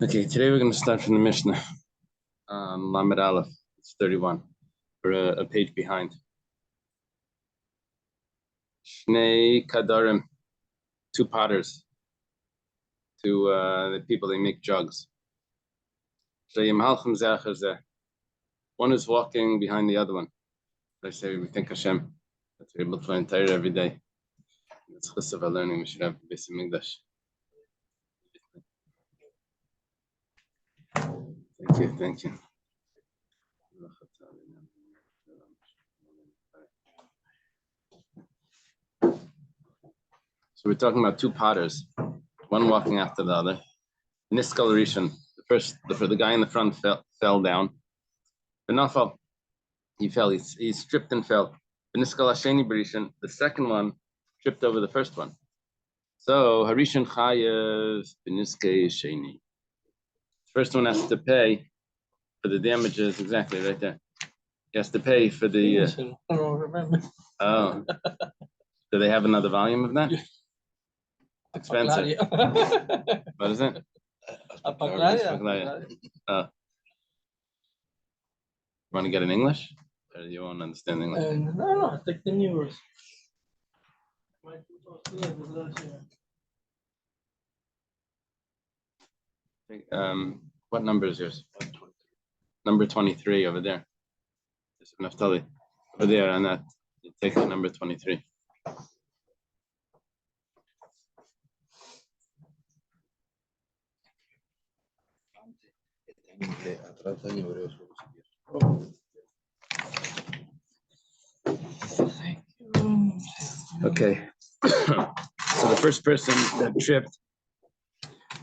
Okay, today we're going to start from the Mishnah, Lamed Aleph. It's 31. We're a page behind. Shnei Kadarim, two potters, the people, they make jugs. One is walking behind the other one. I say we thank Hashem that we're able to learn Torah every day. It's chus of our learning. We should have the Beis Hamikdash. Thank you. So we're talking about two potters, one walking after the other. Niskal Rishon, the guy in the front fell down. Benafal, he fell. He stripped and fell. Niskal Hasheni B'Rishon, the second one tripped over the first one. So Harishon Chayev B'Niskei Sheni. First one has to pay for the damages, exactly right there. He has to pay for the. I don't remember. Oh, do they have another volume of that? Expensive. What is it? Oh. You want to get in English, or you won't understand English? No, take the news. What number is yours? Number 23 over there. There's Naftali over there on that. You take the number 23. Okay. So the first person that tripped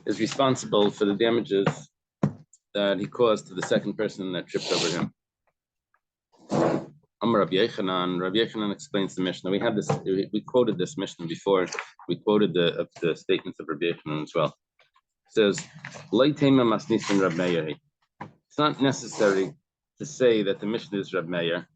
is responsible for the damages that he caused to the second person that tripped over him. Rabbi Yechanan explains the Mishnah. We quoted this Mishnah before. We quoted the statements of Rabbi Yechanan as well. It says, it's not necessary to say that the Mishnah is Reb Meir.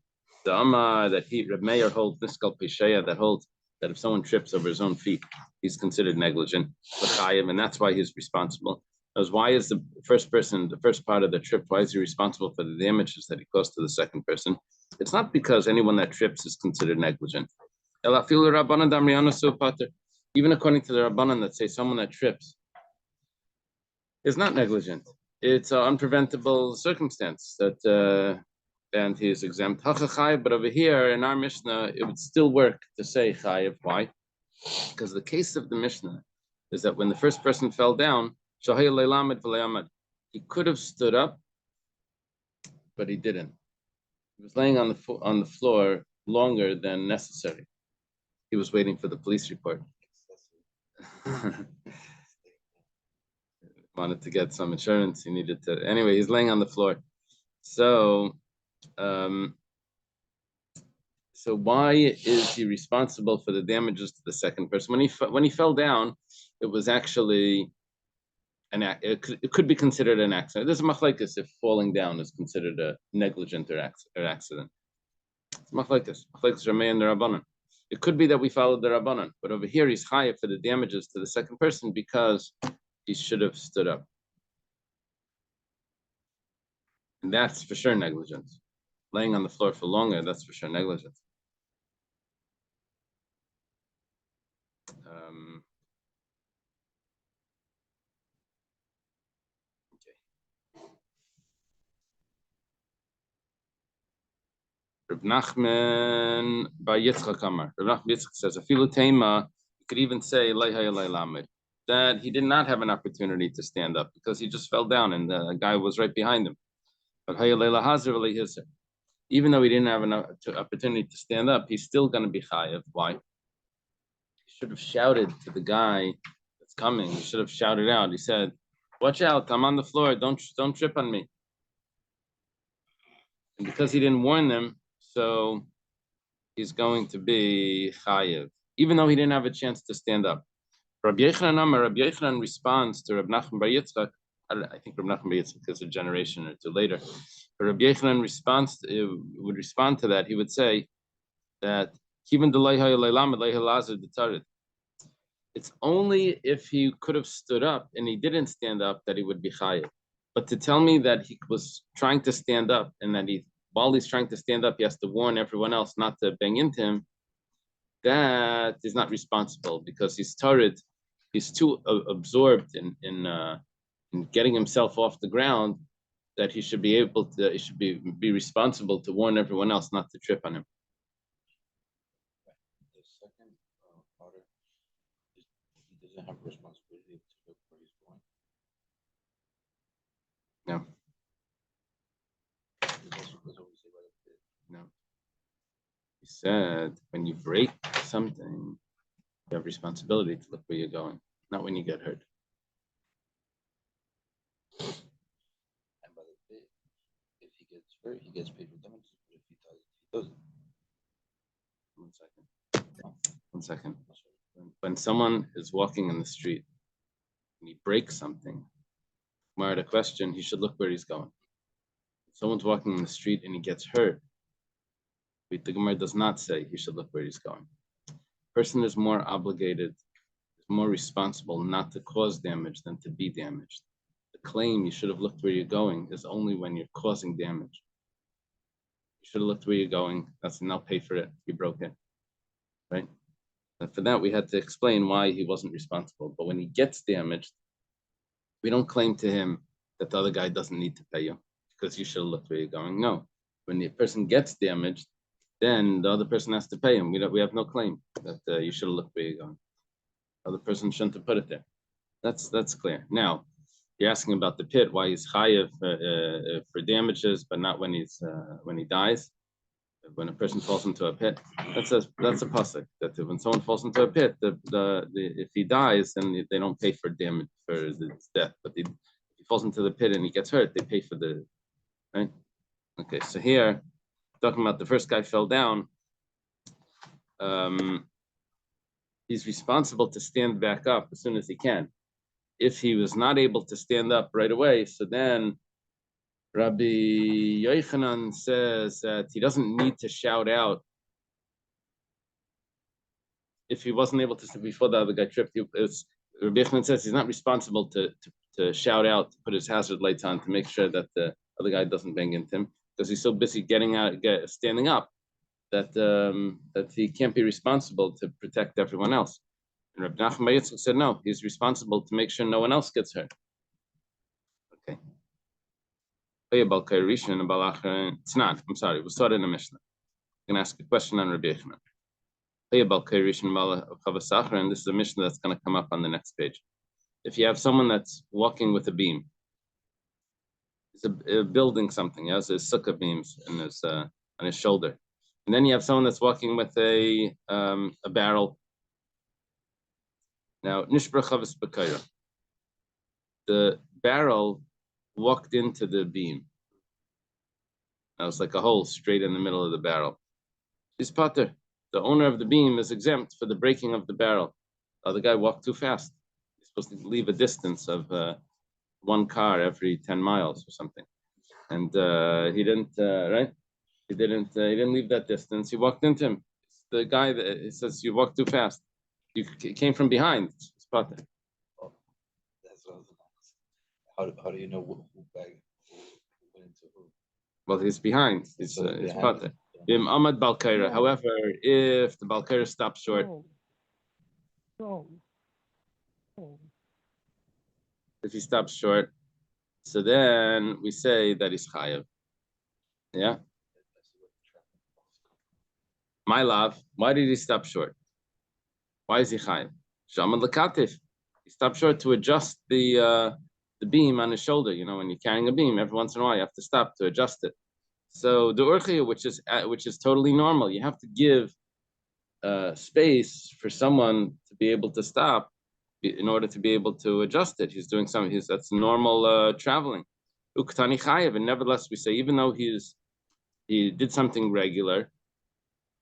The Amar that Reb Meir holds Niskal Pesheya, that holds that if someone trips over his own feet, he's considered negligent, and that's why he's responsible. Because why is the first part of the trip, why is he responsible for the damages that he caused to the second person? It's not because anyone that trips is considered negligent. Even according to the Rabbanan that say someone that trips is not negligent. It's an unpreventable circumstance that and he is exempt. But over here in our Mishnah, it would still work to say chayiv. Why? Because the case of the Mishnah is that when the first person fell down, he could have stood up, but he didn't. He was laying on the floor longer than necessary. He was waiting for the police report. Wanted to get some insurance. He needed to. Anyway, he's laying on the floor. So why is he responsible for the damages to the second person? When he fell down, it was actually it could be considered an accident. There's a machlekes if falling down is considered a negligent or accident. It's machlekes Ramei and the Rabbanan. It could be that we followed the Rabbanan, but over here he's chayav for the damages to the second person because he should have stood up. And that's for sure negligence. Laying on the floor for longer, that's for sure negligence. Reb Nachman by Yitzchak Amar. Reb Nachman Yitzchak says, "Afilu tema." You could even say that he did not have an opportunity to stand up because he just fell down and the guy was right behind him. But even though he didn't have an opportunity to stand up, he's still going to be chayav. Why? He should have shouted to the guy that's coming. He should have shouted out. He said, "Watch out! I'm on the floor. Don't trip on me." And because he didn't warn them, so he's going to be chayav, even though he didn't have a chance to stand up. Rabbi Yechanan responds to Reb Nachman bar Yitzchak. I think Reb Nachman bar Yitzchak is a generation or two later. But Rabbi Yechanan would respond to that. He would say that even It's only if he could have stood up and he didn't stand up that he would be chayiv. But to tell me that he was trying to stand up and that while he's trying to stand up, he has to warn everyone else not to bang into him, that is not responsible because he's turret. He's too absorbed in getting himself off the ground that he should be able to. He should be responsible to warn everyone else not to trip on him. The second part is he doesn't have responsibility to look where he's going. No. That's what we say right up there. No. He said when you break something, you have responsibility to look where you're going, not when you get hurt. And by the pit, if he gets hurt, he gets paid for damages. But if he doesn't, he doesn't. 1 second. When someone is walking in the street and he breaks something, Mara, the question, he should look where he's going. If someone's walking in the street and he gets hurt, the Gemara does not say he should look where he's going. Person is more obligated, is more responsible not to cause damage than to be damaged. The claim you should have looked where you're going is only when you're causing damage. You should have looked where you're going. That's and I'll pay for it. You broke it, right? And for that, we had to explain why he wasn't responsible. But when he gets damaged, we don't claim to him that the other guy doesn't need to pay you because you should have looked where you're going. No, when the person gets damaged, then the other person has to pay him. We have no claim that you should have looked where you're going. The other person shouldn't have put it there. That's clear. Now, you're asking about the pit, why he's chayiv for damages, but not when he dies. When a person falls into a pit, that's a pasuk that when someone falls into a pit, if he dies, then they don't pay for damage for his death. But if he falls into the pit and he gets hurt, they pay for the right. Okay, so here talking about the first guy fell down. He's responsible to stand back up as soon as he can. If he was not able to stand up right away, so then Rabbi Yochanan says that he doesn't need to shout out. If he wasn't able to before the other guy tripped, Rabbi Yochanan says he's not responsible to shout out, to put his hazard lights on to make sure that the other guy doesn't bang into him because he's so busy standing up that he can't be responsible to protect everyone else. And Rabbi Nachman bar Yitzchak said no, he's responsible to make sure no one else gets hurt. Okay. It's not. I'm sorry. We'll start in the Mishnah. I'm going to ask a question on Rabbi Yochanan. And this is a Mishnah that's going to come up on the next page. If you have someone that's walking with a beam, he's building something, he has his sukkah beams on his shoulder, and then you have someone that's walking with a barrel. Now, nishbra chavas b'kaira. The barrel walked into the beam. Now it's like a hole straight in the middle of the barrel. He's pater. The owner of the beam is exempt for the breaking of the barrel. The other guy walked too fast. He's supposed to leave a distance of one car every 10 miles or something, and he didn't. Right? He didn't leave that distance. He walked into him. It's the guy that says you walked too fast. You came from behind. It's pater. Oh, that's what I was about. How do you know who went into who? Well, he's behind. It's pater. No. However, if the balkaira stops short, No. if he stops short, so then we say that he's chayav. Yeah. My love, why did he stop short? Why is he chayav? Shamad lekatif. He stopped short to adjust the beam on his shoulder. You know, when you're carrying a beam, every once in a while you have to stop to adjust it. So the urchia, which is totally normal, you have to give space for someone to be able to stop in order to be able to adjust it. He's doing something. That's normal traveling. Uktani chayev, and nevertheless we say even though he did something regular,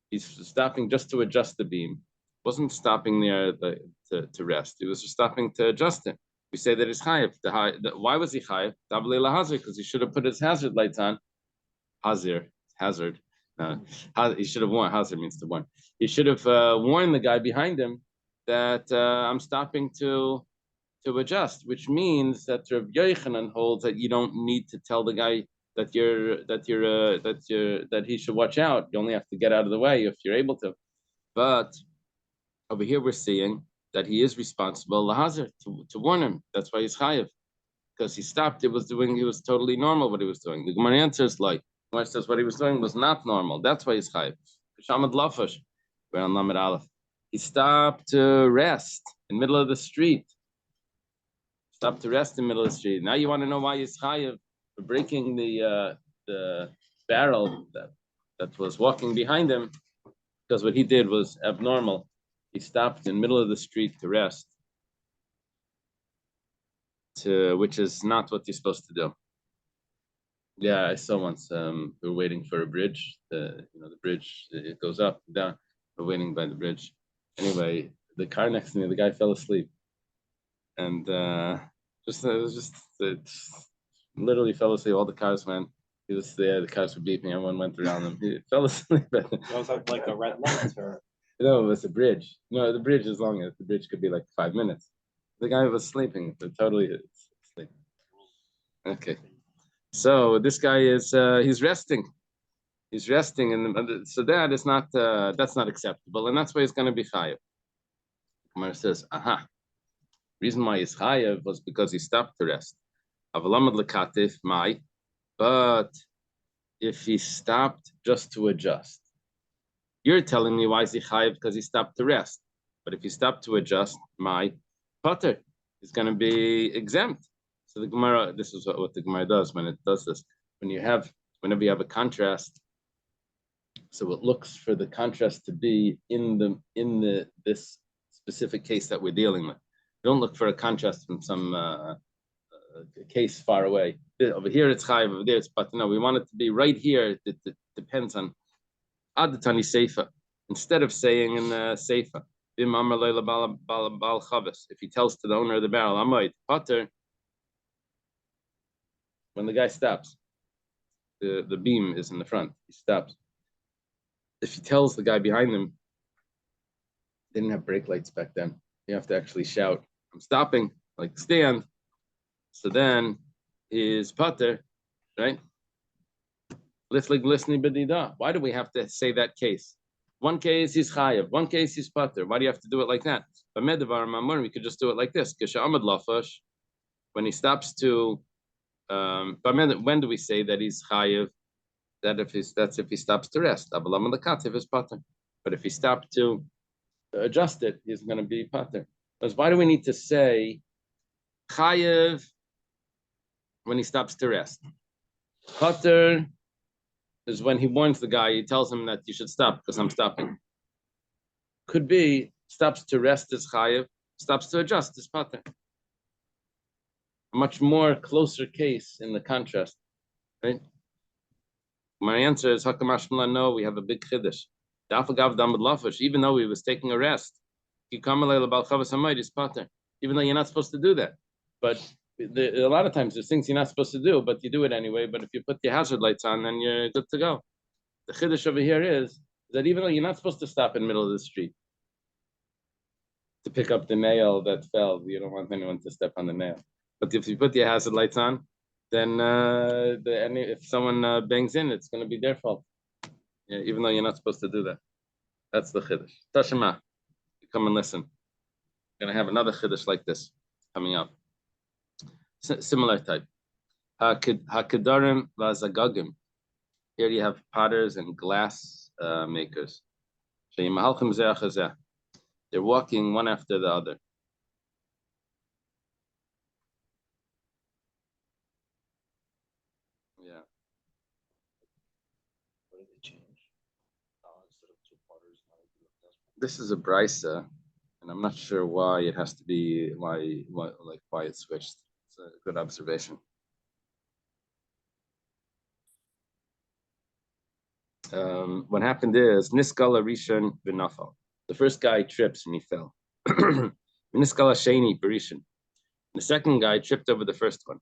he's stopping just to adjust the beam. Wasn't stopping there to rest. He was just stopping to adjust it. We say that it's chayev. Why was he chayev? Because he should have put his hazard lights on. Hazard. He should have warned. Hazard means to warn. He should have warned the guy behind him that I'm stopping to adjust, which means that Rav Yochanan holds that you don't need to tell the guy that he should watch out. You only have to get out of the way if you're able to. But over here we're seeing that he is responsible lahazir to warn him. That's why he's chayiv, because he stopped. He was totally normal what he was doing. The Gemara answers like Gemara says what he was doing was not normal. That's why he's chayiv. Shamad lafash, we're on Lamed Aleph. He stopped to rest in the middle of the street. Stopped to rest in the middle of the street. Now you want to know why he's chayiv for breaking the barrel that was walking behind him, because what he did was abnormal. He stopped in the middle of the street to rest, which is not what you're supposed to do. Yeah, I saw once. We were waiting for a bridge. The bridge, it goes up and down. We're waiting by the bridge. Anyway, the car next to me, the guy fell asleep, and it literally fell asleep. All the cars went. He was there. The cars were beeping. Everyone went around him. He fell asleep. It was like a red light, or no, it was a bridge. No, the bridge is long. The bridge could be like 5 minutes. The guy was sleeping. Totally sleeping. Okay. So this guy is he's resting. He's resting, and so that is not that's not acceptable, and that's why he's going to be chayav. Gemara says, aha. Reason why he's chayav was because he stopped to rest. Avalamad lekatif mai, but if he stopped just to adjust, you're telling me why is he chayav because he stopped to rest. But if he stopped to adjust, my potter is going to be exempt. So the Gemara, this is what the Gemara does when it does this. Whenever you have a contrast, so it looks for the contrast to be in this specific case that we're dealing with. Don't look for a contrast from some case far away. Over here it's chayiv, over there it's but no, we want it to be right here. It depends on adatani seifa. Instead of saying in the seifa, if he tells to the owner of the barrel, Amoid, Potter, when the guy stops, the beam is in the front, he stops. If he tells the guy behind him, they didn't have brake lights back then. You have to actually shout, I'm stopping, like stand. So then is Potter, right? Why do we have to say that case? One case he's chayav, one case he's Potter. Why do you have to do it like that? But Medavar Mamur, we could just do it like this. When he stops to, when do we say that he's chayav? That's if he stops to rest. But if he stopped to adjust it, he's going to be Potter. Because why do we need to say chayav when he stops to rest? Potter is when he warns the guy, he tells him that you should stop because I'm stopping. Could be stops to rest is chayav, stops to adjust is Potter. A much more closer case in the contrast, right? My answer is Hakamashmala, no, we have a big chiddush. Even though he was taking a rest, even though you're not supposed to do that. But a lot of times there's things you're not supposed to do, but you do it anyway. But if you put your hazard lights on, then you're good to go. The chiddush over here is that even though you're not supposed to stop in the middle of the street to pick up the nail that fell, you don't want anyone to step on the nail. But if you put your hazard lights on, then if someone bangs in, it's going to be their fault. Yeah, even though you're not supposed to do that. That's the chiddush. Tashema, come and listen. We're going to have another chiddush like this coming up. Similar type. Hakedarim v'azagagim. Here you have potters and glass makers. They're walking one after the other. Yeah. What did they change? Instead of two potters, now they do a glass. This is a brisa, and I'm not sure why it has to be why it switched. It's a good observation. What happened is Niskala Rishon B'Nafal. The first guy trips and he fell. Niskala Sheni B'Rishon. The second guy tripped over the first one.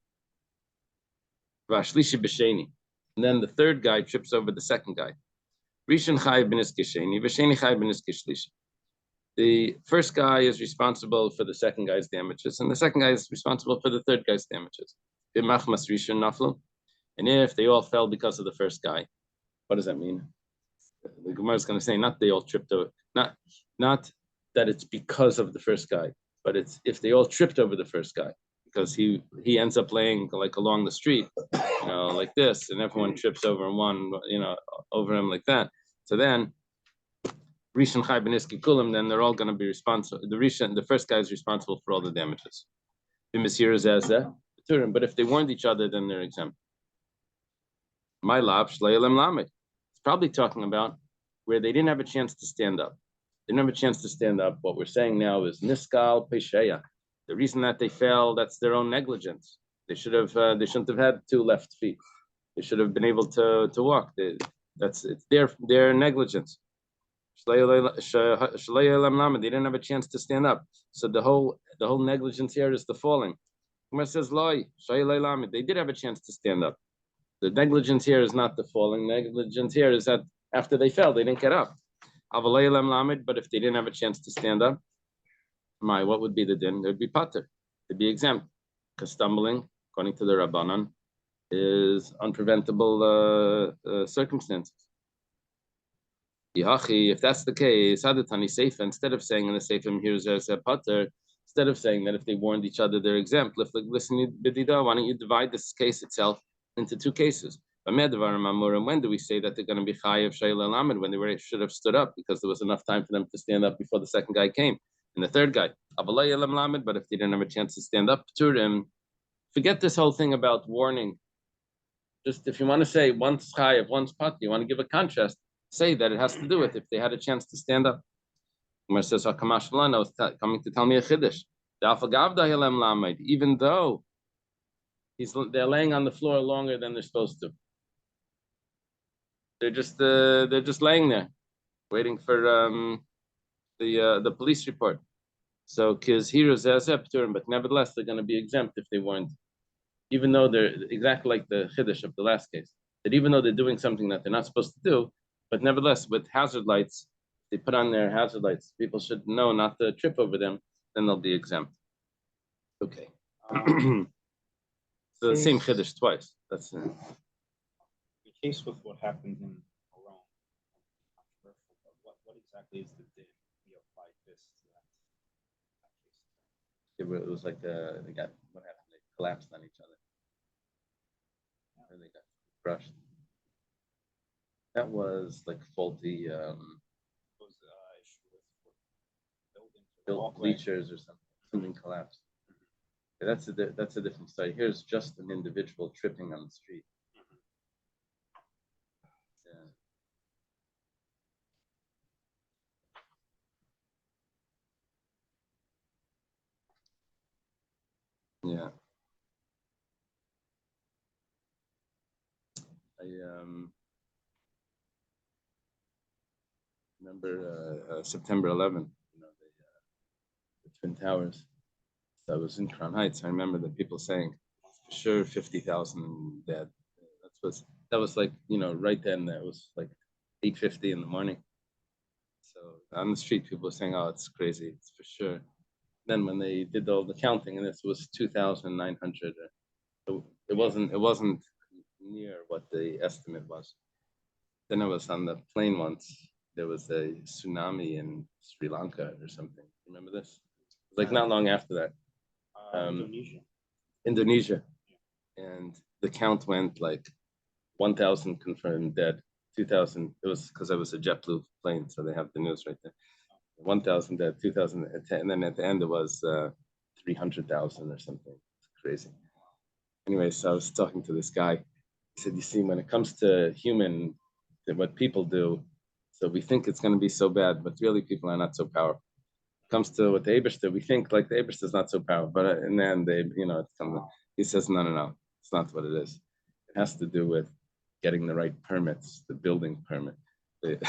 Vashlishi B'Sheni. And then the third guy trips over the second guy. Rishon Chai B'Niske Sheni, V'Sheni Chai B'Niske Shlishi. the first guy is responsible for the second guy's damages, and the second guy is responsible for the third guy's damages. And if they all fell because of the first guy, what does that mean? The Gemara is going to say not they all tripped over, not that it's because of the first guy, but it's if they all tripped over the first guy because he ends up laying like along the street, like this, and everyone trips over one, over him like that. So then Rishon Chai Beniski Kulim, then they're all going to be responsible. The first guy is responsible for all the damages. But if they warned each other, then they're exempt. My lab shleilem lamed. It's probably talking about where they didn't have a chance to stand up. They didn't have a chance to stand up. What we're saying now is niskal pesheya. The reason that they fell, that's their own negligence. They shouldn't have had two left feet. They should have been able to walk. It's their negligence. They didn't have a chance to stand up. So the whole negligence here is the falling. Umar says, they did have a chance to stand up. The negligence here is not the falling. Negligence here is that after they fell, they didn't get up. But if they didn't have a chance to stand up, what would be the din? It would be pater. They'd be exempt. Because stumbling, according to the Rabbanan, is unpreventable circumstances. If that's the case, instead of saying in the Seifim, here's a pater, instead of saying that if they warned each other, they're exempt, listen, why don't you divide this case itself into two cases? When do we say that they're going to be chayav shayla lamed when they should have stood up because there was enough time for them to stand up before the second guy came and the third guy? But if they didn't have a chance to stand up, forget this whole thing about warning. Just if you want to say one's chayav, one's pat, you want to give a contrast, say that it has to do with if they had a chance to stand up. Umar says, Kamash Vlana was coming to tell me a chiddush. Even though they're laying on the floor longer than they're supposed to. They're just laying there, waiting for the police report. So kiz heroes but nevertheless they're going to be exempt if they weren't, even though they're exactly like the chiddush of the last case. That even though they're doing something that they're not supposed to do, but nevertheless with hazard lights, they put on their hazard lights. People should know not to trip over them. Then they'll be exempt. Okay. So the same chiddush twice. That's the case with what happened in Iran. What exactly is the din? We applied this to that case. it was like they got what happened? They collapsed on each other. And they got crushed. That was like faulty built bleachers or something. Something collapsed. Yeah, that's a different story. Here's just an individual tripping on the street. Yeah. I remember September 11th, the Twin Towers. So I was in Crown Heights. I remember the people saying, for sure, 50,000 dead. That was like, right then. That was like 8:50 in the morning. So on the street, people were saying, "Oh, it's crazy. It's for sure." Then when they did all the counting, and this was 2,900. It wasn't near what the estimate was. Then I was on the plane once. There was a tsunami in Sri Lanka or something. Remember this? Like not long after that. Indonesia. And the count went like 1,000 confirmed dead, 2,000. It was because I was a JetBlue plane, so they have the news right there. 1,000 dead, 2,000, and then at the end it was 300,000 or something. It's crazy. Anyway, so I was talking to this guy. He said, "You see, when it comes to what people do, so we think it's going to be so bad, but really people are not so powerful. It comes to what the Eibishter, we think like the Eibishter is not so powerful, but in the end, he says, no, it's not what it is. It has to do with getting the right permits, the building permit. It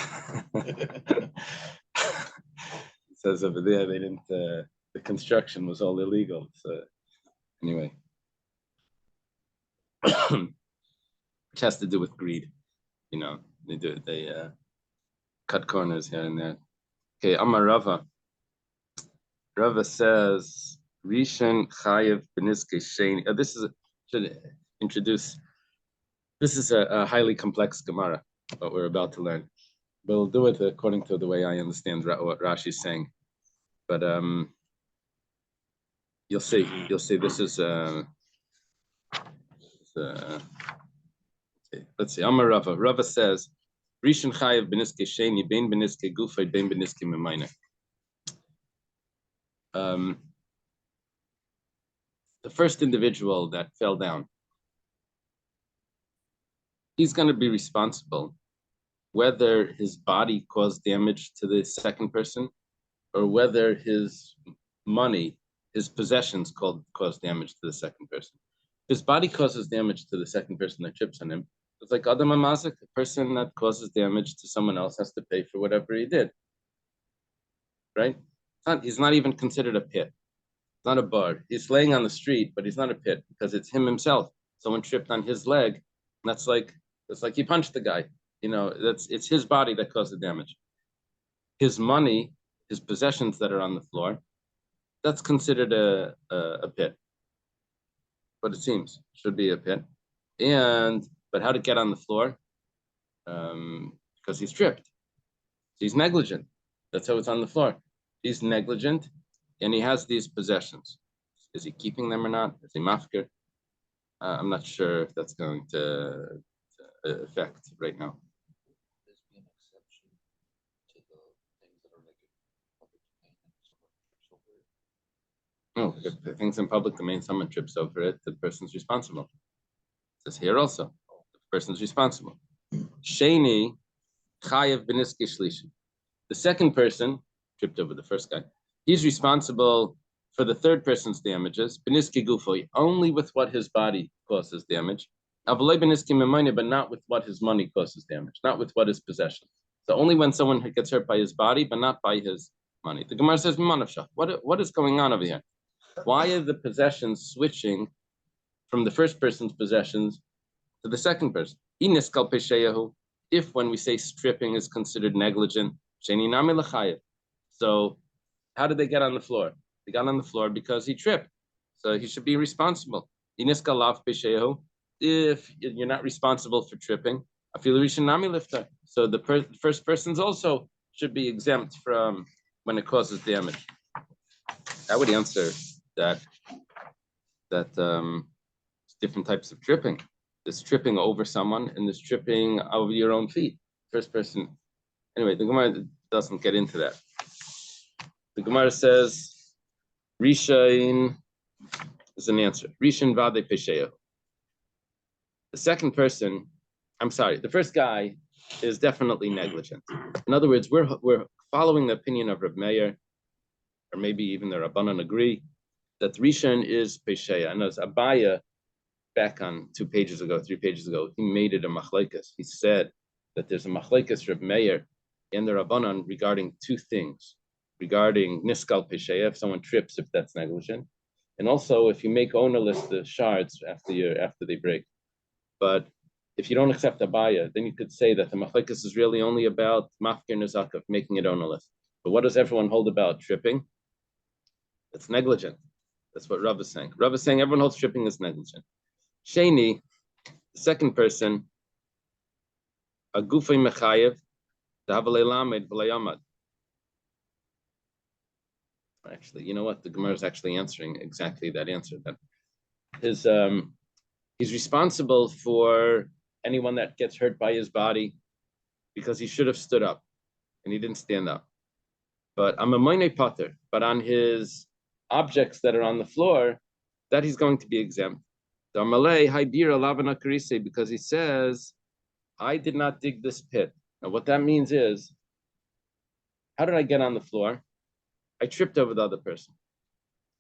says over there they didn't. The construction was all illegal. So anyway, which has to do with greed. They cut corners here and there. Okay, Amar Rava. Rava says, Rishon Chayev Beniske Sheni. Should introduce. This is a highly complex Gemara, what we're about to learn. But we'll do it according to the way I understand what Rashi's saying. But you'll see this is okay. Let's see. Amar Rava. Rava says, Rishon Chayev Beniske Sheni, Bein Beniske Gufay, Bein Beniske Memayne. The first individual that fell down, he's going to be responsible whether his body caused damage to the second person or whether his money, his possessions caused damage to the second person. If his body causes damage to the second person that trips on him, it's like Adam Amazik, a person that causes damage to someone else has to pay for whatever he did. Right? He's not even considered a pit. It's not a bar. He's laying on the street, but he's not a pit because it's him himself. Someone tripped on his leg. It's like he punched the guy. It's his body that caused the damage. His money, his possessions that are on the floor, that's considered a pit. But it seems should be a pit. But how to get on the floor? Because he's tripped. So he's negligent. That's how it's on the floor. He's negligent, and he has these possessions. Is he keeping them or not? Is he mafker? I'm not sure if that's going to affect right now. There's be an exception to the things that are like in public domain and someone trips over it. No, if the thing's in public domain, someone trips over it, the person's responsible. It says here also, the person's responsible. Sheni chayev b'niske shlishi. The second person tripped over the first guy. He's responsible for the third person's damages, b'niske gufo, only with what his body causes damage. Avalei b'niske memayne, but not with what his money causes damage, not with what his possession. So only when someone gets hurt by his body, but not by his money. The Gemara says, what is going on over here? Why are the possessions switching from the first person's possessions to the second person? If when we say stripping is considered negligent, so how did they get on the floor? They got on the floor because he tripped. So he should be responsible. If you're not responsible for tripping, so the first person's also should be exempt from when it causes damage. I would answer that different types of tripping. There's tripping over someone and there's tripping over your own feet. First person. Anyway, the Gemara doesn't get into that. The Gemara says, Rishain is an answer. Rishain vade pesheya. The second person, the first guy is definitely negligent. In other words, we're following the opinion of Reb Meir, or maybe even the Rabbanan agree, that Rishon is pesheya. And as Abaya, back on 3 pages ago, he made it a machlekes. He said that there's a machlekes Reb Meir and the Rabbanan regarding two things. Regarding niskal pesheya, if someone trips, if that's negligent. And also if you make ownerless the shards after they break. But if you don't accept Abaya, then you could say that the machlekes is really only about mafker nezakav, making it ownerless. But what does everyone hold about tripping? It's negligent. That's what Rav is saying. Rav is saying everyone holds tripping is negligent. Sheni, the second person, a gufay mechayev, dahavale lamed v'layamad. Actually, you know what? The Gemara is actually answering exactly that answer. That he's responsible for anyone that gets hurt by his body because he should have stood up and he didn't stand up. But I'm a moine pater, but on his objects that are on the floor, that he's going to be exempt. Because he says, I did not dig this pit. Now what that means is, how did I get on the floor? I tripped over the other person.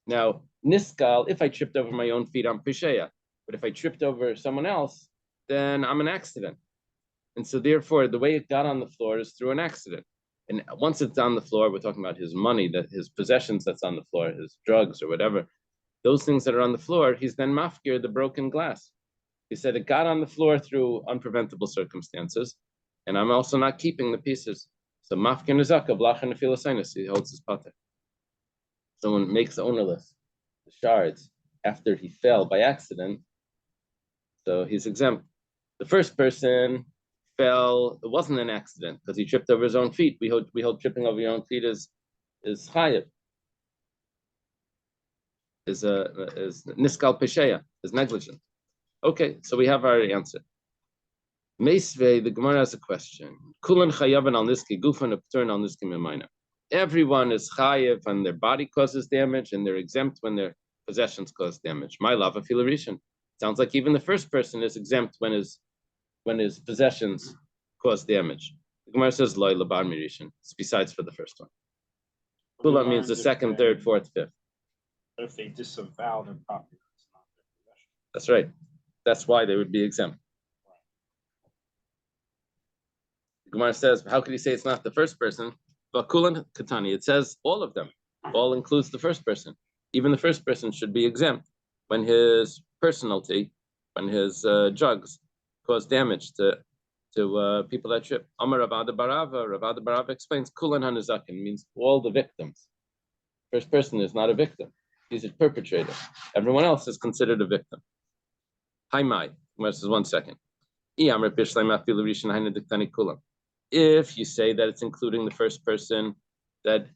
Now, niskal, if I tripped over my own feet, I'm pesheya. But if I tripped over someone else, then I'm an accident. And so therefore, the way it got on the floor is through an accident. And once it's on the floor, we're talking about his money, that his possessions that's on the floor, his drugs or whatever. Those things that are on the floor, he's then mafkir the broken glass. He said it got on the floor through unpreventable circumstances, and I'm also not keeping the pieces. So mafkir nezaka blachan nefilasainis, he holds his pater. someone makes ownerless the shards after he fell by accident, so he's exempt. The first person fell, it wasn't an accident because he tripped over his own feet. We hold tripping over your own feet is chayiv, is niskal pesheya, is negligent. Okay, so we have our answer. Meisvei, the Gemara has a question. Kulan chayavan al niski gufan upturn al niski memayna. Everyone is chayiv when their body causes damage, and they're exempt when their possessions cause damage. My lava filarishan. Sounds like even the first person is exempt when his possessions cause damage. The Gemara says loy labar mirishan. It's besides for the first one. Kula means the second, third, fourth, fifth. But if they disavow their property, it's not their possession. That's right. That's why they would be exempt. The Gemara says, how could you say it's not the first person? Vakulan katani. It says all of them. All includes the first person. Even the first person should be exempt when his personality, when his drugs cause damage to people that trip. Amar Ravada Barava explains Kulan Hanazakin means all the victims. First person is not a victim. He's a perpetrator. Everyone else is considered a victim. Hi Mai. Says 1 second. If you say that it's including the first person, that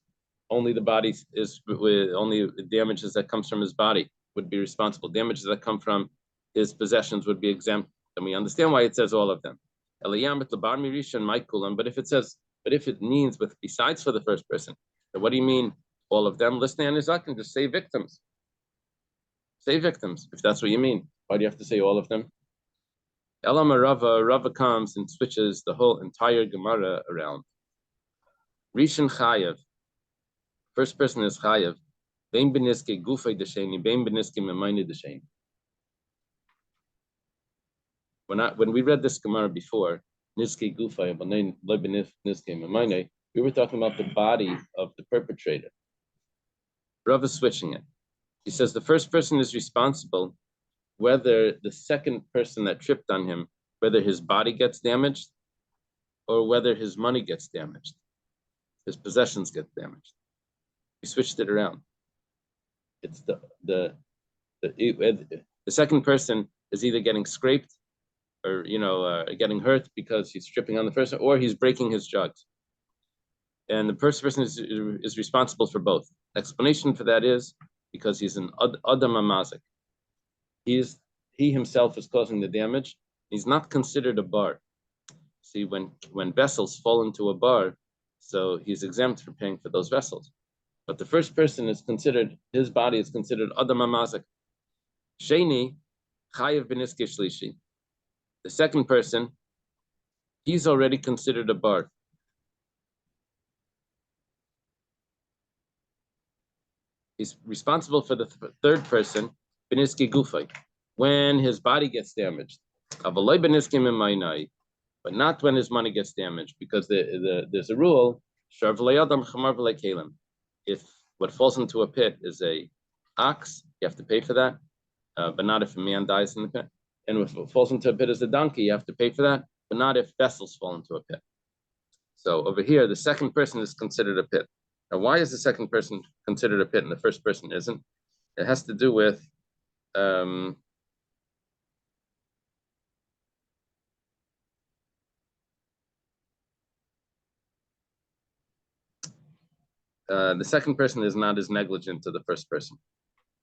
only the body is only damages that comes from his body would be responsible. Damages that come from his possessions would be exempt. And we understand why it says all of them. But if it means with besides for the first person, then what do you mean all of them? Listen, Anizakin, just say victims. Say victims, if that's what you mean. Why do you have to say all of them? Elama Rava comes and switches the whole entire Gemara around. Rishon Chayev. First person is Chayev. Bein beniske gufay desheni, bein beniske memayne desheni. When we read this Gemara before, niske gufay, niske memayne, we were talking about the body of the perpetrator. Rav is switching it. He says the first person is responsible whether the second person that tripped on him, whether his body gets damaged or whether his money gets damaged, his possessions get damaged. We switched it around. It's the second person is either getting scraped or getting hurt because he's tripping on the person, or he's breaking his drugs. And the first person is responsible for both. Explanation for that is because he's an Adam Amazik. He himself is causing the damage. He's not considered a bar. See, when vessels fall into a bar, so he's exempt for paying for those vessels. But the first person is considered, his body is considered Adam Amazik. Sheni, Chayev beniske shlishi. The second person, he's already considered a bar. He's responsible for the third person, beniske gufay, when his body gets damaged. But not when his money gets damaged, because there's a rule, if what falls into a pit is a ox, you have to pay for that, but not if a man dies in the pit. And if what falls into a pit is a donkey, you have to pay for that, but not if vessels fall into a pit. So over here, the second person is considered a pit. Now, why is the second person considered a pit and the first person isn't? It has to do with the second person is not as negligent to the first person.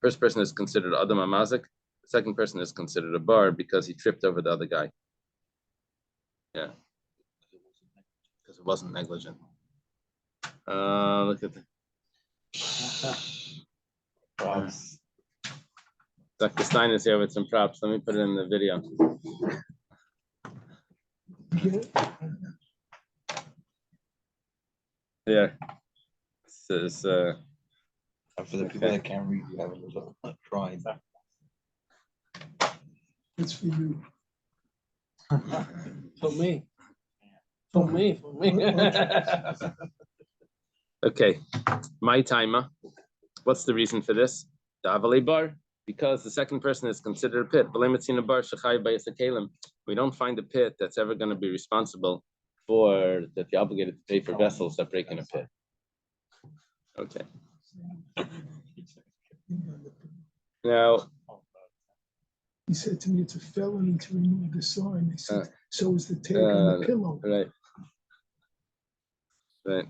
First person is considered Adam Amazik. The second person is considered a bar because he tripped over the other guy. Yeah, because it wasn't negligent. Look at the props. Dr. Stein is here with some props. Let me put it in the video. Yeah. This is for the people that can't read, you have a little drawing. It's for you. For me. For me. okay. My timer. What's the reason for this? The bar, because the second person is considered a pit. We don't find a pit that's ever going to be responsible for that you're obligated to pay for vessels that break in a pit. Okay. Now, He said to me, it's a felony to remove the sign. I said, so is the tag on the pillow. right.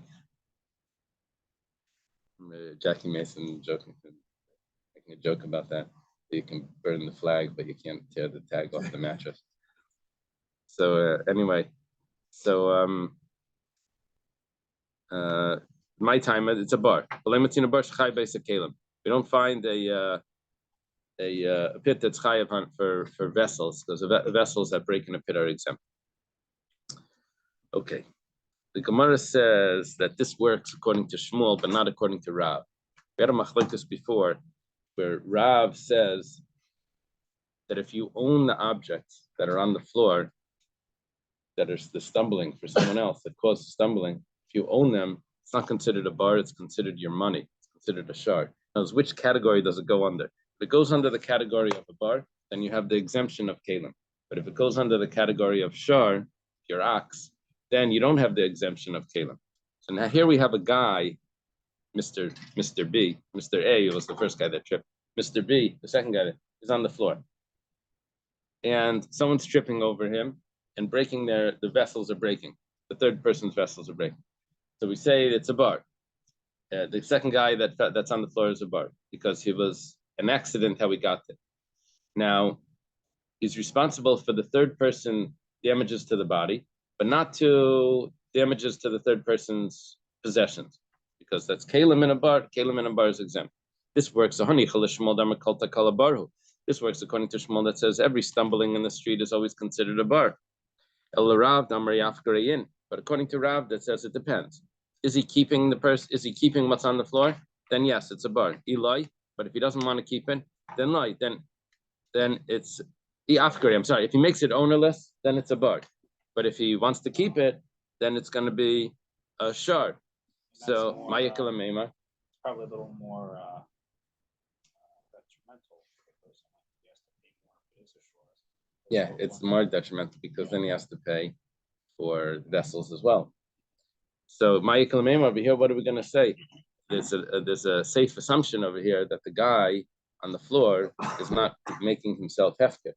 Jackie Mason making a joke about that. You can burn the flag, but you can't tear the tag off the mattress. So anyway, so my time it's a bar. We don't find a pit that's chayav for vessels, because vessels that break in a pit are exempt. Okay, the Gemara says that this works according to Shmuel, but not according to Rav. We had a machlokes before, where Rav says that if you own the objects that are on the floor, that are the stumbling for someone else that caused stumbling, if you own them, it's not considered a bar, it's considered your money. It's considered a shar. Now, which category does it go under? If it goes under the category of a bar, then you have the exemption of kalim. But if it goes under the category of shar, your ox, then you don't have the exemption of kalim. So now here we have a guy, Mr. B, Mr. A was the first guy that tripped. Mr. B, the second guy, is on the floor. And someone's tripping over him and breaking the vessels are breaking. The third person's vessels are breaking. So we say it's a bar. The second guy that's on the floor is a bar because he was an accident how he got there. Now, he's responsible for the third person damages to the body, but not to damages to the third person's possessions, because that's kalim in a bar. Kalim in a bar is exempt. This works. This works according to Shmuel that says every stumbling in the street is always considered a bar. But according to Rav, that says it depends. Is he keeping the person? Is he keeping what's on the floor? Then yes, it's a bar. Eloi. But if he doesn't want to keep it, then lie. Then it's afkari. I'm sorry. If he makes it ownerless, then it's a bar. But if he wants to keep it, then it's going to be a shar. So ma'yikala meima. Probably a little more detrimental for the person. He has to pay more if it is a short. Yeah, it's more detrimental because then he has to pay for vessels as well. So ma'yikala meima over here, what are we going to say? There's a safe assumption over here that the guy on the floor is not making himself hefker,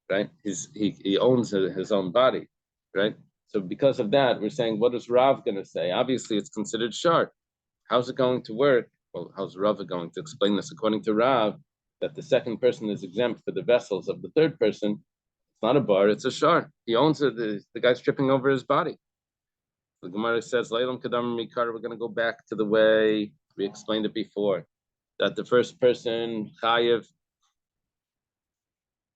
right? He owns his own body, right? So because of that, we're saying, what is Rav going to say? Obviously, it's considered shar. How's it going to work? Well, how's Rav going to explain this? According to Rav, that the second person is exempt for the vessels of the third person. It's not a bar, it's a shar. He owns it. The guy's tripping over his body. The Gemara says, we're going to go back to the way we explained it before, that the first person, chayiv,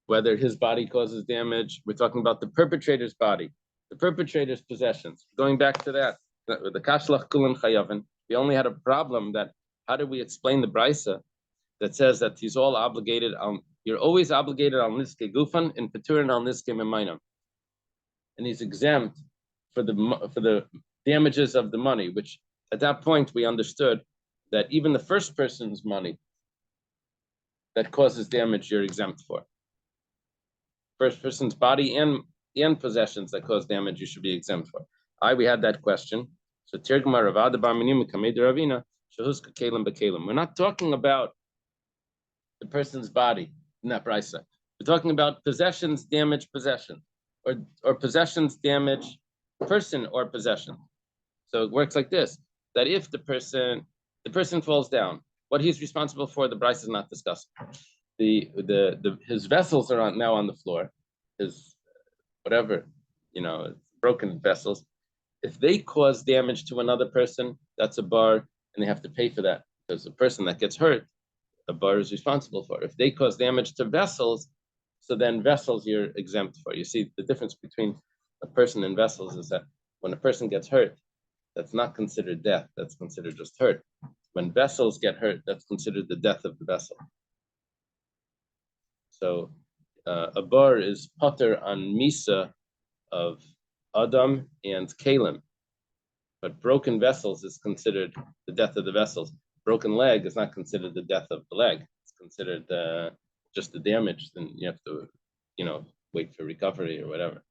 whether his body causes damage, we're talking about the perpetrator's body, the perpetrator's possessions. Going back to that, the kashlach kulim chayavin, we only had a problem that, how do we explain the brisa that says that he's all obligated on, you're always obligated on niske gufan and peturin on niske memainam. And he's exempt for the damages of the money, which at that point we understood that even the first person's money that causes damage, you're exempt for. First person's body and possessions that cause damage, you should be exempt for. We had that question. So we're not talking about the person's body in that brisa. We're talking about possessions damage possession, or possessions damage person or possession. So it works like this: that if the person falls down, what he's responsible for, the brisa is not discussed. His vessels are now on the floor, his whatever, broken vessels. If they cause damage to another person, that's a bar, and they have to pay for that, because the person that gets hurt, the bar is responsible for. If they cause damage to vessels, so then vessels you're exempt for. You see, the difference between a person and vessels is that when a person gets hurt, that's not considered death, that's considered just hurt. When vessels get hurt, that's considered the death of the vessel. So a bar is pater on misa of Adam and Kalim, but broken vessels is considered the death of the vessels. Broken leg is not considered the death of the leg. It's considered just the damage. Then you have to, wait for recovery or whatever.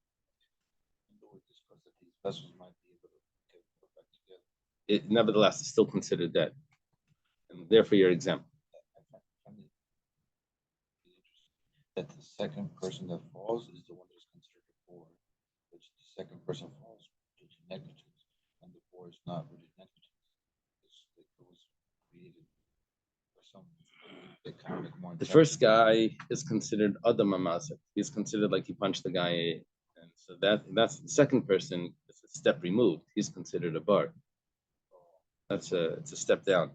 It nevertheless is still considered dead. and therefore you're exempt. That the second person that falls is the one that's considered a bore, which the second person falls due to negligence, and the bore is not really negligence. It was created for some economic more. The first guy is considered Adam Amazik. He's considered like he punched the guy, and so that's the second person. It's a step removed. He's considered a bar. It's a step down.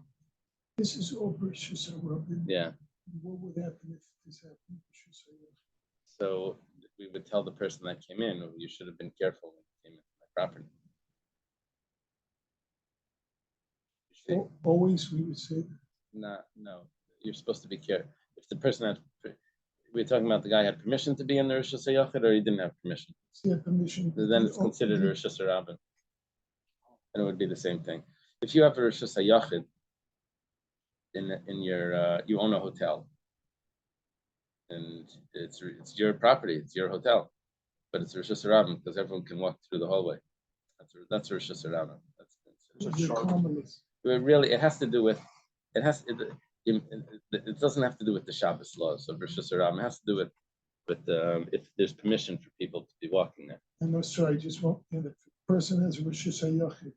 This is all British Robin. Yeah. What would happen if this happened? So we would tell the person that came in, you should have been careful when you came into my property. Always we would say that. No, you're supposed to be careful. If the person had, we're talking about the guy had permission to be in the Rosh Hashanah or he didn't have permission. He had permission. Then it's considered a Rosh Hashanah, and it would be the same thing. If you have a Rosh Hashanah in your you own a hotel, and it's your property, it's your hotel, but it's Rosh Hashanah because everyone can walk through the hallway. That's Rosh Hashanah. It has to do with it doesn't have to do with the Shabbos laws of Rosh Hashanah. It has to do with if there's permission for people to be walking there. And no, sorry, just one. And if a person has Rosh Hashanah,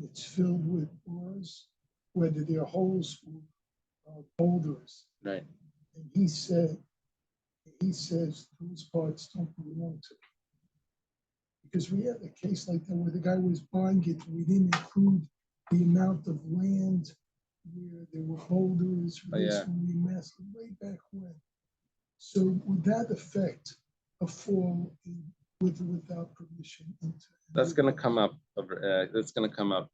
it's filled with bars, whether they're holes or boulders. Right. And he says those parts don't belong to him. Because we had a case like that where the guy was buying it, we didn't include the amount of land where there were boulders, massive way back when. So would that affect a fall without permission? That's going to come up. That's going to come up.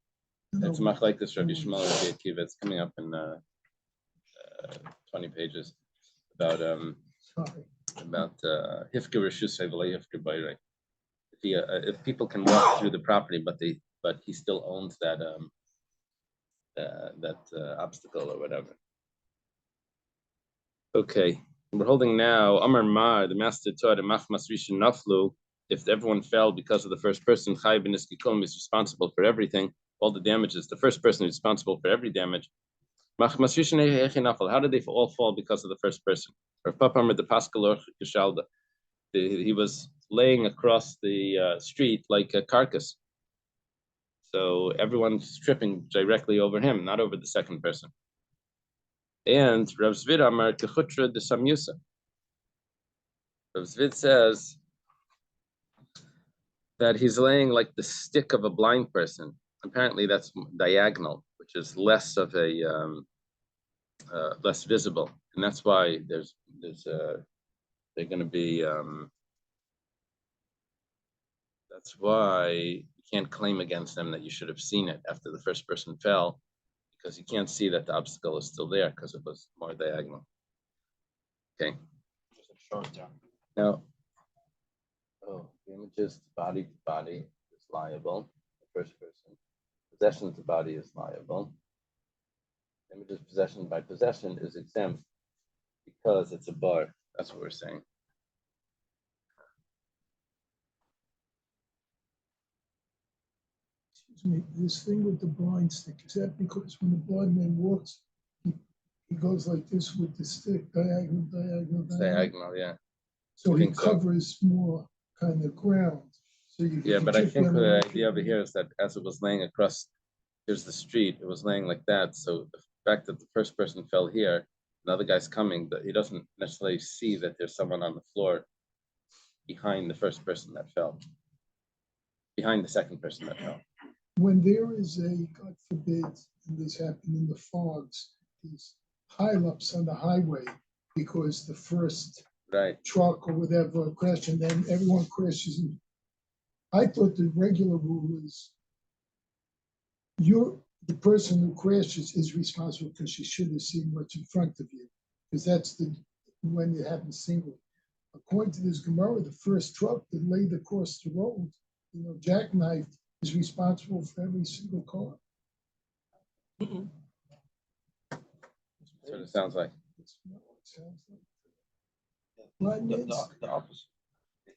It's machlekes Rabbi Shmuel and Rabbi Akiva. It's coming up in 20 pages about hifker reshusay v'lo hifker bayrei. If people can walk through the property, but he still owns that obstacle or whatever. Okay, we're holding now. Amar Mar, the master taught in Machmas Rishon Naflu. If everyone fell because of the first person, Chai ben Iski Kolm is responsible for everything, all the damages. The first person is responsible for every damage. Machmas Rishon Echi Nafal. How did they all fall because of the first person? Or Papamar the Paskalor Geshalda. He was laying across the street like a carcass. So everyone's tripping directly over him, not over the second person. And Rav Zvid Amar Kechutra de Samyusa. Rav Zvid says that he's laying like the stick of a blind person. Apparently that's diagonal, which is less of a less visible, and that's why they're going to be. That's why you can't claim against them that you should have seen it after the first person fell, because you can't see that the obstacle is still there because it was more diagonal. Okay. Just a short down. Now, the images body to body is liable. The first person. Possession to body is liable. Images possession by possession is exempt because it's a bar. That's what we're saying. This thing with the blind stick, is that because when the blind man walks, he goes like this with the stick, diagonal, yeah. So he covers more kind of ground. So but I think the idea over here is that as it was laying across, here's the street, it was laying like that. So the fact that the first person fell here, another guy's coming, but he doesn't necessarily see that there's someone on the floor behind the first person that fell, behind the second person that fell. When there is God forbid, and this happened in the fogs, these pileups on the highway because the first truck or whatever crashed and then everyone crashes. I thought the regular rule is the person who crashes is responsible because she should have seen what's in front of you, because that's when it happens singly. According to this Gemara, the first truck that laid across the road, jackknifed, is responsible for every single car. That's what it sounds like. It's what it sounds like. The opposite. In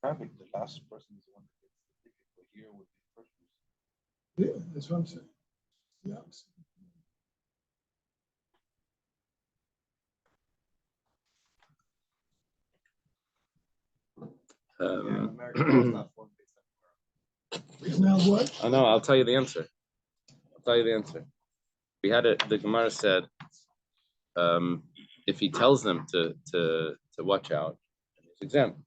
traffic, the last person is the one that gets the ticket, but here would be the first person. Yeah, that's what I'm saying. The opposite. Now what? Oh no, I'll tell you the answer. We had it. The Gemara said, if he tells them to watch out, he's exempt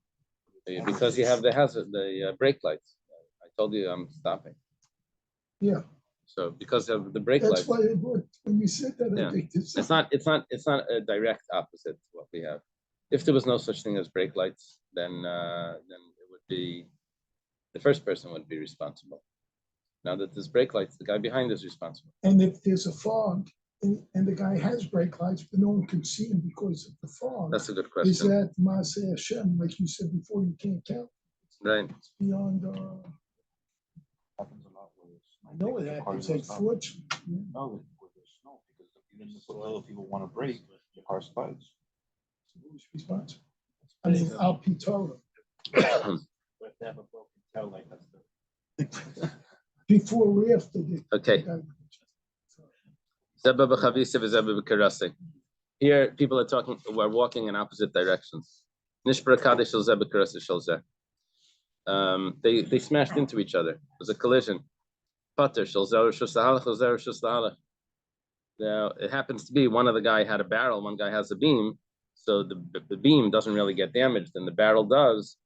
because you have the hazard, the brake lights. I told you I'm stopping. Yeah. So because of the brake That's lights, why I brought, when you said that, Yeah. I think this. it's not a direct opposite to what we have. If there was no such thing as brake lights, then it would be the first person would be responsible. Now that there's brake lights, the guy behind is responsible. And if there's a fog and the guy has brake lights, but no one can see him because of the fog, That's a good is question. that Maaseh Hashem, like you said before, you can't count? Right. It's beyond, Happens a lot where it's I know it happens, unfortunately. Yeah. No, where there's snow, because even if other people want to brake, the car slides. Who's responsible? I mean, Al Pitora. But they have a broken tail light, that's the. Before or after the. Okay. Here, people are talking. We're walking in opposite directions. They smashed into each other. It was a collision. Now it happens to be one of the guy had a barrel, one guy has a beam, so the beam doesn't really get damaged, and the barrel does.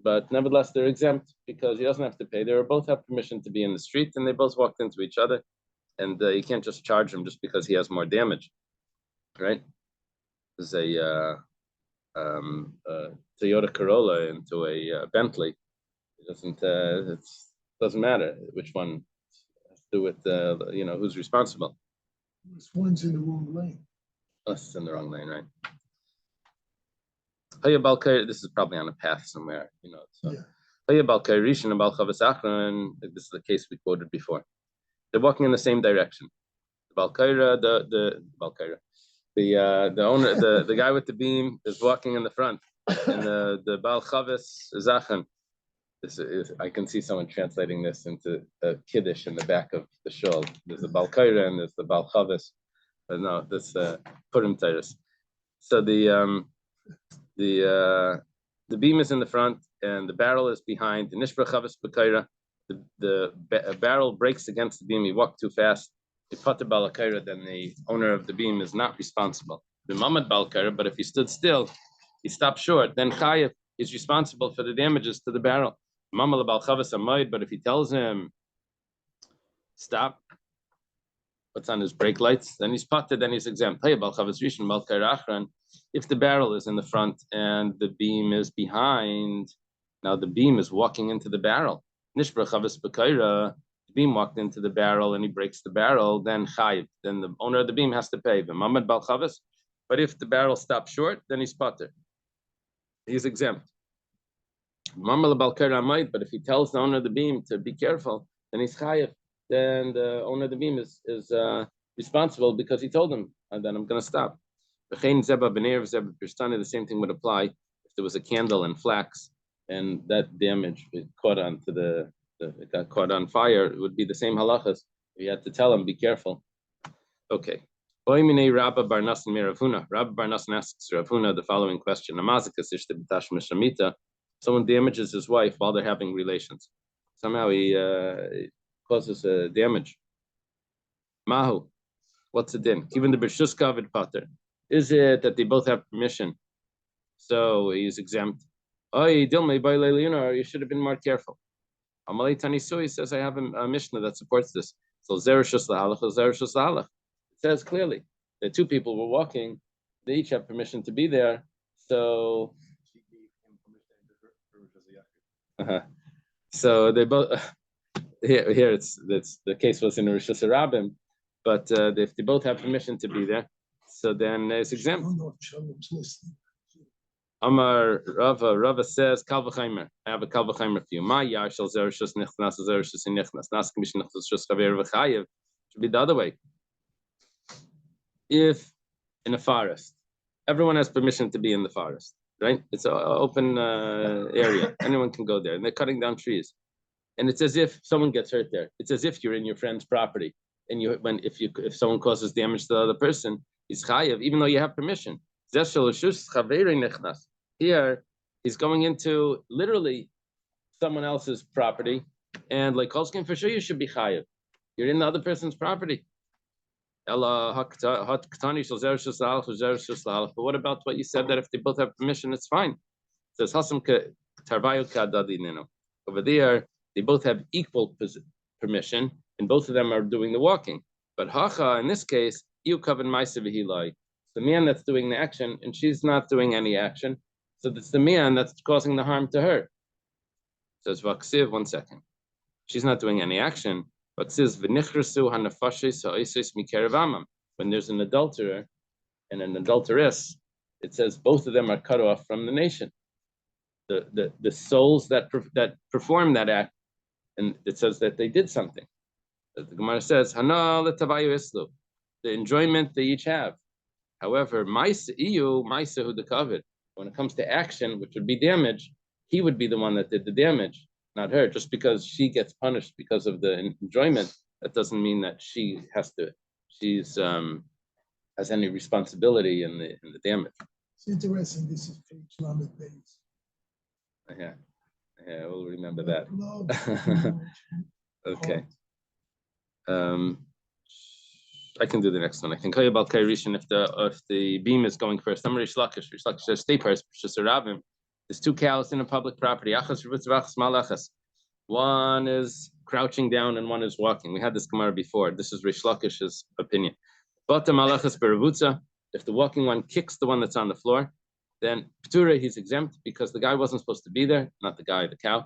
But nevertheless, they're exempt because he doesn't have to pay. They both have permission to be in the street, and they both walked into each other, and you can't just charge him just because he has more damage, right? There's a Toyota Corolla into a Bentley. It doesn't matter which one has to do with who's responsible. This one's in the wrong lane. Unless it's in the wrong lane, right? This is probably on a path somewhere, So. Yeah. This is the case we quoted before. They're walking in the same direction. The Balkaira, the owner, the guy with the beam is walking in the front, and the Bal Chavis Zachan. I can see someone translating this into a Kiddush in the back of the shul. There's the Balkaira and there's the Bal Chavis. But no, this Purim Titus. So the beam is in the front and the barrel is behind. The Nishbra Chavis Bakaira. The barrel breaks against the beam. He walked too fast. If Pater Balakaira, then the owner of the beam is not responsible. The Mamad Balakaira, but if he stood still, he stopped short, then Chayev is responsible for the damages to the barrel. Mamad Balchavas Amayid, but if he tells him stop, what's on his brake lights, then he's Pater, then he's exempt. If the barrel is in the front and the beam is behind, now the beam is walking into the barrel. Nishbra Chavis Bakaira. Beam walked into the barrel and he breaks the barrel, then chayiv. Then the owner of the beam has to pay. But if the barrel stops short, then he's pater. He's exempt. But if he tells the owner of the beam to be careful, then he's chayiv. Then the owner of the beam is responsible because he told him, and then I'm going to stop. The same thing would apply if there was a candle in flax and that damage caught onto it got caught on fire, it would be the same halachas. We had to tell him, be careful. Okay. Rabba Barnasan asks Rav Huna the following question. Someone damages his wife while they're having relations. Somehow he causes damage. Mahu. What's the din? Given the Bershus Kavid Pater. Is it that they both have permission? So he's exempt. You should have been more careful. Amalei Tanisui says, I have a Mishnah that supports this. So Zerushus Lahalach. It says clearly that two people were walking, they each have permission to be there. So so they both here it's the case was in Rishus Harabim, but if they both have permission to be there, so then it's exempt. Amar Rava says, Kal v'chaimer. I have a Kal v'chaimer for you. Ma yar shel zerushus nichnas zerushus nichnas. Nas k'mish nichnas shus chaver v'chayev. Should be the other way. If in a forest, everyone has permission to be in the forest, right? It's an open area. Anyone can go there, and they're cutting down trees. And it's as if someone gets hurt there. It's as if you're in your friend's property, and if someone causes damage to the other person, it's chayev, even though you have permission. Here, He's going into literally someone else's property, and like Kolskin, for sure you should be chayiv. You're in the other person's property. But what about what you said that if they both have permission, it's fine? It says over there, they both have equal permission, and both of them are doing the walking. But hacha, in this case, you covered the man that's doing the action, and she's not doing any action. So it's the man that's causing the harm to her. It says vaksiv, 1 second. She's not doing any action. But says when there's an adulterer and an adulteress, it says both of them are cut off from the nation. The souls that perform that act, and it says that they did something. The Gemara says, the enjoyment they each have. However, who the covet, when it comes to action, which would be damage, he would be the one that did the damage, not her. Just because she gets punished because of the enjoyment, that doesn't mean that she has any responsibility in the damage. It's interesting. This is page Lamed Beis. Yeah, we'll remember that. Okay. I can do the next one. I can tell you about Kairishan if the beam is going first. I'm Rish Lakish. Rish Lakish says, stay first. There's 2 cows in a public property. One is crouching down and one is walking. We had this Gemara before. This is Rish Lakish's opinion. If the walking one kicks the one that's on the floor, then P'tura, he's exempt because the guy wasn't supposed to be there. Not the guy, the cow.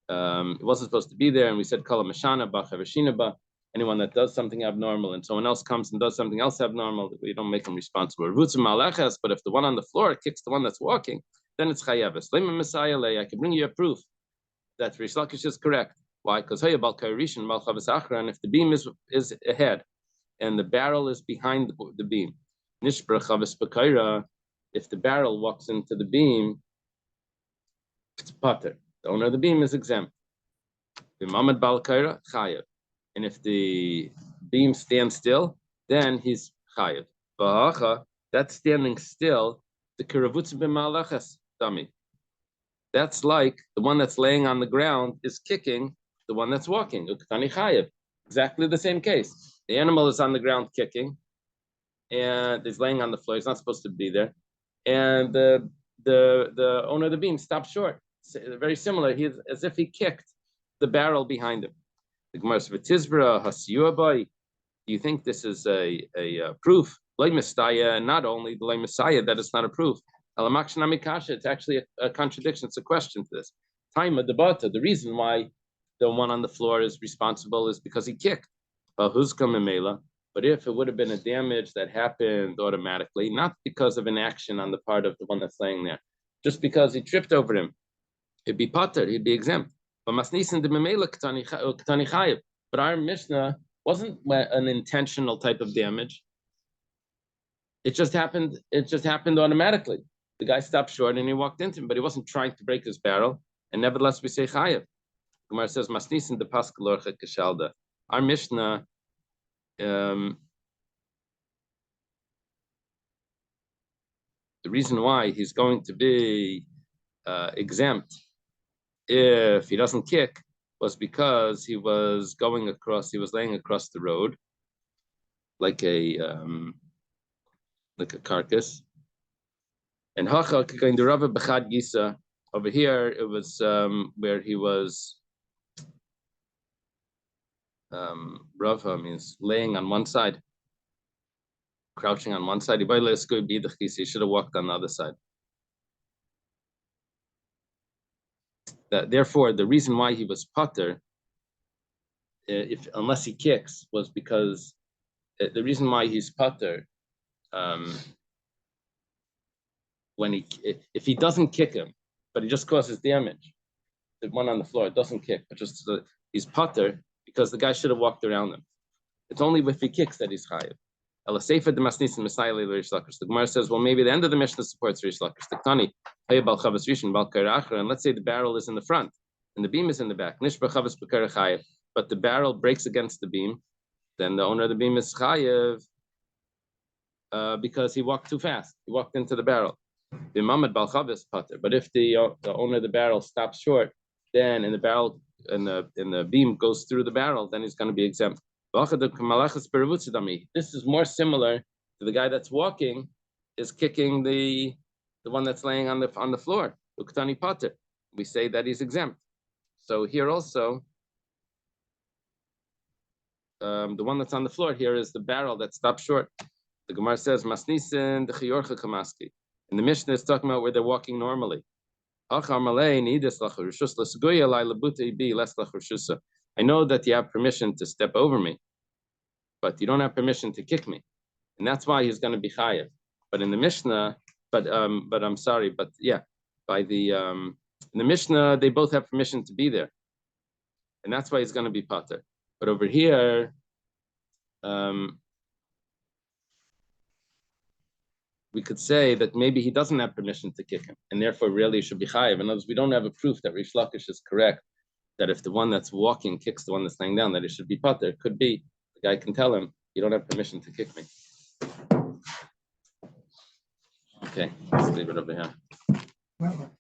He wasn't supposed to be there, and we said Kala Mashana, Bachavashinaba. Anyone that does something abnormal and someone else comes and does something else abnormal, we don't make him responsible. But if the one on the floor kicks the one that's walking, then it's chayav. I can bring you a proof that Rish Lakish is correct. Why? Because and if the beam is ahead and the barrel is behind the beam, if the barrel walks into the beam, it's pater. The owner of the beam is exempt. And if the beam stands still, then he's chayiv. That's standing still. The kiravutz b'malachas dummy. That's like the one that's laying on the ground is kicking the one that's walking. Exactly the same case. The animal is on the ground kicking, and is laying on the floor. He's not supposed to be there, and the owner of the beam stopped short. Very similar. He's as if he kicked the barrel behind him. The Gemara says, do you think this is a proof? Not only the Messiah that it's not a proof. It's actually a contradiction. It's a question to this. Time of debata. The reason why the one on the floor is responsible is because he kicked. But if it would have been a damage that happened automatically, not because of an action on the part of the one that's laying there, just because he tripped over him, he'd be pater, he'd be exempt. But our Mishnah wasn't an intentional type of damage. It just happened automatically. The guy stopped short and he walked into him, but he wasn't trying to break his barrel. And nevertheless, we say chayiv. Gemara says, "Masnisin de paskalorcha keshalda." Our Mishnah, the reason why he's going to be exempt if he doesn't kick was because he was laying across the road like a carcass. And hacha going to Rava b'chad gisa. Over here, it was where he was. Rava means laying on one side, crouching on one side. He should have walked on the other side. Therefore, the reason why he was pater, unless he kicks, was because the reason why he's pater, if he doesn't kick him, but he just causes damage, the one on the floor doesn't kick, but just he's pater because the guy should have walked around him. It's only if he kicks that he's chayiv. The Gemara says, well, maybe the end of the Mishnah supports Rish Lakish. And let's say the barrel is in the front and the beam is in the back. But the barrel breaks against the beam, then the owner of the beam is chayiv because he walked too fast. He walked into the barrel. The Mamad Balchavis Pater. But if the owner of the barrel stops short, then in the barrel and the beam goes through the barrel, then he's going to be exempt. This is more similar to the guy that's walking is kicking the one that's laying on the floor. Uktani Pater. We say that he's exempt. So here also, the one that's on the floor here is the barrel that stops short. The Gemara says, Masnisen dechiyorcha kamaski. And the Mishnah is talking about where they're walking normally. I know that you have permission to step over me, but you don't have permission to kick me. And that's why he's going to be chayav. But in the Mishnah, but I'm sorry, but yeah, by the in the Mishnah, they both have permission to be there. And that's why he's going to be pater. But over here, we could say that maybe he doesn't have permission to kick him, and therefore really should be chayiv. In other words, we don't have a proof that Rish Lakish is correct, that if the one that's walking kicks the one that's laying down, that it should be pater. It could be. The guy can tell him, you don't have permission to kick me. Okay, let's leave it over here. Well,